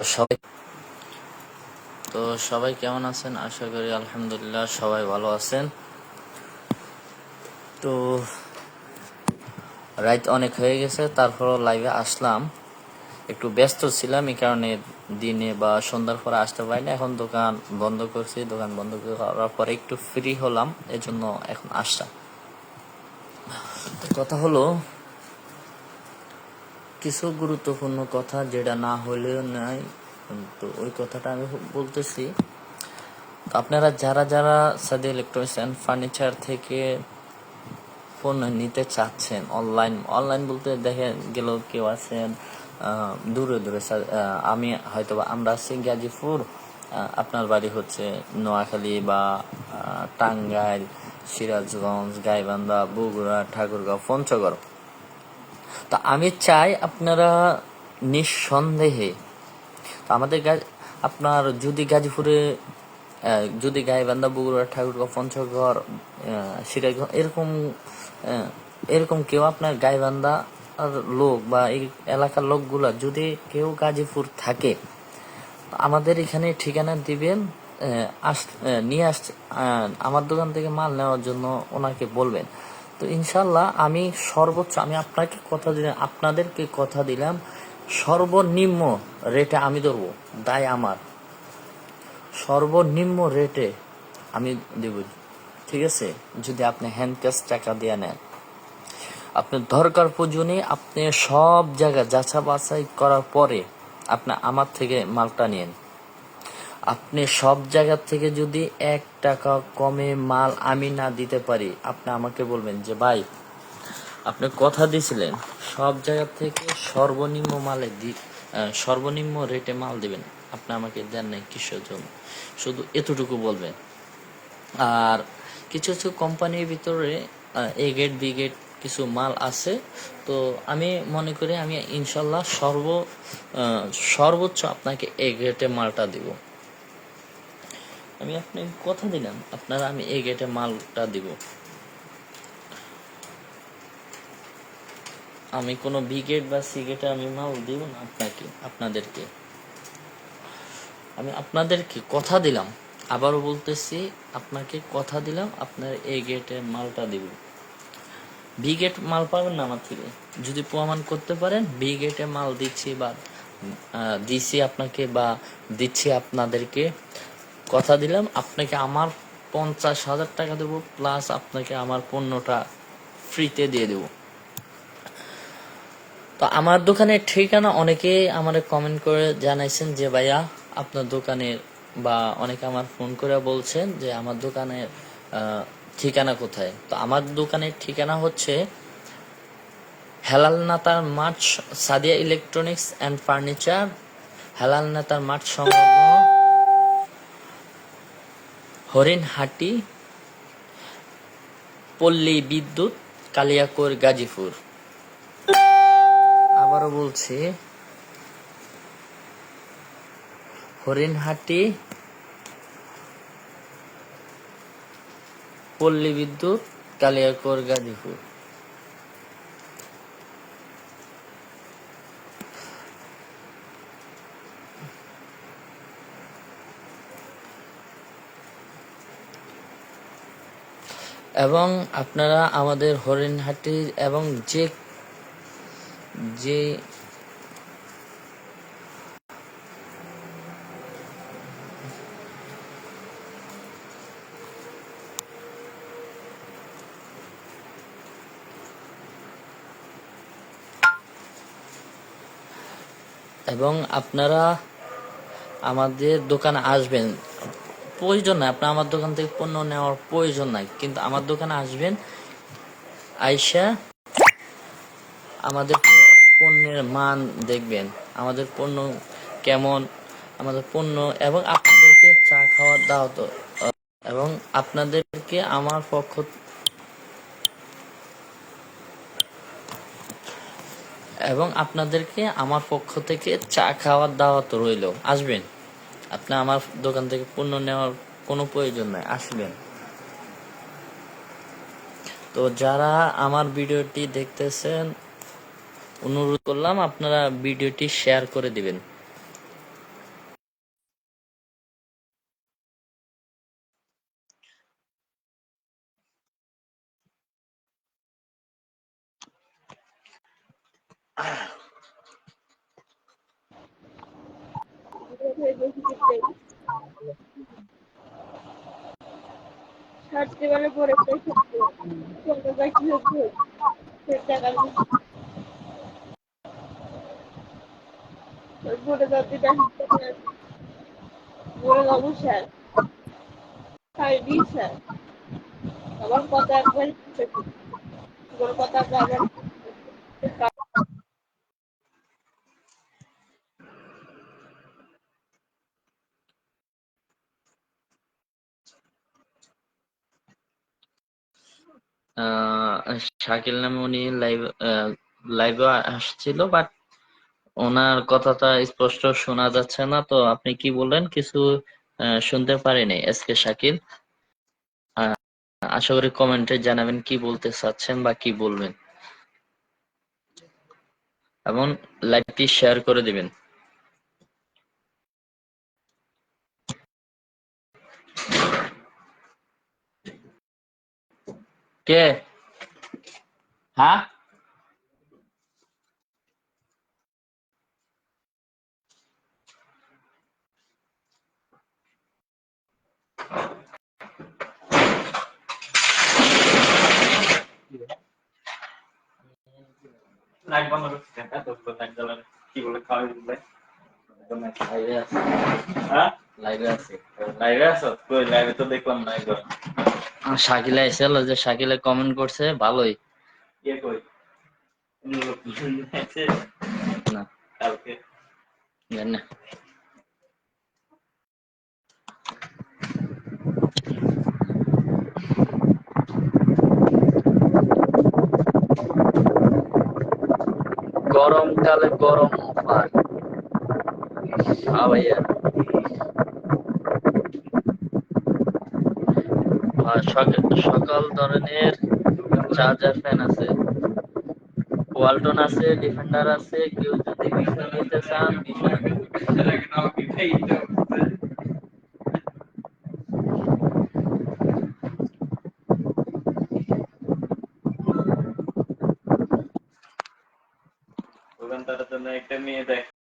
সবাই সবাই কেমন আছেন? আশা করি আলহামদুলিল্লাহ সবাই ভালো আছেন। তো রাত অনেক হয়ে গেছে, তারপরও লাইভে আসলাম। একটু ব্যস্ত ছিলাম, এই কারণে দিনে বা সন্ধ্যার পরে আসতে পারিনি। এখন দোকান বন্ধ করছি, দোকান বন্ধ করার পরে একটু ফ্রি হলাম, এজন্য এখন আসলাম। কথা হলো কিছু গুরুত্বপূর্ণ কথা, যেটা না হলেও নাই, তো ওই কথাটা আমি বলতেছি। আপনারা যারা যারা সাদিয়া ইলেকট্রনিক্স অ্যান্ড ফার্নিচার থেকে পণ্য নিতে চাচ্ছেন, অনলাইন বলতে দেখে গেল কেউ আছেন দূরে দূরে, আমি হয়তো আমরা আছি গাজীপুর, আপনার বাড়ি হচ্ছে নোয়াখালী বা টাঙ্গাইল, সিরাজগঞ্জ, গাইবান্ধা, বগুড়া, ঠাকুরগাঁও, পঞ্চগড়। তো আমি চাই আপনারা নিঃসন্দেহে, আমাদের আপনার যদি গাজীপুরে, যদি গাইবান্ধা, বগুড়া, ঠাকুরগাঁও, পঞ্চগড়, সিরাজগঞ্জ এরকম কেউ আপনার গাইবান্ধা লোক বা এই এলাকার লোকগুলা যদি কেউ গাজীপুর থাকে, আমাদের এখানে ঠিকানা দিবেন, নিয়ে আসছে আমার দোকান থেকে মাল নেওয়ার জন্য ওনাকে বলবেন। তো ইনশাল্লাহ আমি সর্বোচ্চ, আমি আপনাদেরকে কথা দিলাম, সর্বনিম্ন রেটে আমি ধরবো, দায় আমার, সর্বনিম্ন রেটে আমি দেব, ঠিক আছে? যদি আপনি হ্যান্ড ক্যাশ টাকা দিয়ে নেন, আপনার দরকার প্রয়োজনে আপনি সব জায়গা যাচাই বাছাই করার পরে আপনি আমার থেকে মালটা নিন। আপনি সব জায়গা থেকে যদি 1 টাকা কমে মাল আমি না দিতে পারি, আপনি আমাকে বলবেন যে ভাই আপনি কথা দিয়েছিলেন সব জায়গা থেকে সর্বনিম্ন রেটে মাল দিবেন, আপনি আমাকে দেন নাই কিসের জন্য? শুধু এতটুকু বলবেন। আর কিছু কিছু কোম্পানির ভিতরে এ গেট বি গেট কিছু মাল আছে, তো আমি মনে করি আমি ইনশাল্লাহ সর্বোচ্চ আপনাকে এ গেটে মালটা দিব। আমি আপনাকে কথা দিলাম, আমি এ গেটে মালটা দিব। আমি কোনো বি গেট বা সি গেটে আমি মাল দিব না আপনাদেরকে। আমি আপনাদেরকে কথা দিলাম, আবারও বলতেছি, আপনাকে কথা দিলাম আপনার এ গেটে মালটা দিব। বি গেট মাল পাবেন না আমার থেকে, যদি প্রমাণ করতে পারেন বি গেটে মাল দিচ্ছি বা দিচ্ছি আপনাকে বা দিচ্ছি আপনাদেরকে, কথা দিলাম আপনাকে আমার 50,000 টাকা দেবো, প্লাস আপনাকে আমার পণ্যটা ফ্রিতে দিয়ে দেব। তো আমার দোকানের ঠিকানা অনেকেই আমার কমেন্ট করে জানাইছেন যে ভাইয়া আপনার দোকানের, বা অনেকে আমার ফোন করে বলছেন যে আমার দোকানের ঠিকানা কোথায়। তো আমার দোকানের ঠিকানা হচ্ছে হেলাল নাতার মাঠ, Sadia electronics and furniture, Helal Natar মাঠ সংলগ্ন, হরিণহাটি, পল্লী বিদ্যুৎ, কালিয়াকৈর, গাজীপুর। আবারও বলছি, হরিণহাটি, পল্লী বিদ্যুৎ, কালিয়াকৈর, গাজীপুর। এবং আপনারা আমাদের হরিণহাটি এবং যে এবং আপনারা আমাদের দোকানে আসবেন, প্রয়োজন নাই আপনার আমার দোকান থেকে পণ্য নেওয়ার প্রয়োজন নাই, কিন্তু আমার দোকানে আসবেন, আইসা আমাদের পণ্যের মান দেখবেন, আমাদের পণ্য কেমন, আমাদের পণ্য, এবং আপনাদেরকে চা খাওয়ার দাওয়াত, এবং আপনাদেরকে আমার পক্ষ থেকে চা খাওয়ার দাওয়াত রইল। আসবেন, আপনি আমার দোকান থেকে পণ্য নেওয়ার কোনো প্রয়োজন নাই, আসবেন। তো যারা আমার ভিডিওটি দেখতেছেন, অনুরোধ করলাম আপনারা ভিডিওটি শেয়ার করে দিবেন। ছাড়তে মানে পরে কি হচ্ছে টাকা পরে যাতে বলে বাবু স্যার স্যার আমার কথা একবার তোর কথা আবার শাকিল নামে উনি লাইভে আসছিল, বাট ওনার কথাটা স্পষ্ট শোনা যাচ্ছে না। তো আপনি কি বললেন কিছু শুনতে পারিনি। এসকে শাকিল, আহ, আশা করি কমেন্টে জানাবেন কি বলতে চাচ্ছেন বা কি বলবেন, এবং লাইভটি শেয়ার করে দিবেন। কে? হ্যাঁ, লাইভ বন্ধ করছি কেন? এতগুলো লাইভ জ্বালানো কি বলে খাওয়াই দিলে? লাইভে আছে। হ্যাঁ, লাইভে আছে। লাইভে আছো? কই লাইভে তো দেখলাম না একবার। শাকিলা এসেল, যে শাকিলে কমেন্ট করছে ভালোই। কে কই? না, কালকে জানি না। গরমকালে গরম অফার। হ্যাঁ ভাইয়া। আর সকল ধরনের চার্জার ফ্যান আছে, ওয়ালটন আছে, ডিফেন্ডার আছে। কেউ যদি বিষয় নিতে চান, বিষয় ওখানটার জন্য একটা মেয়ে দেখ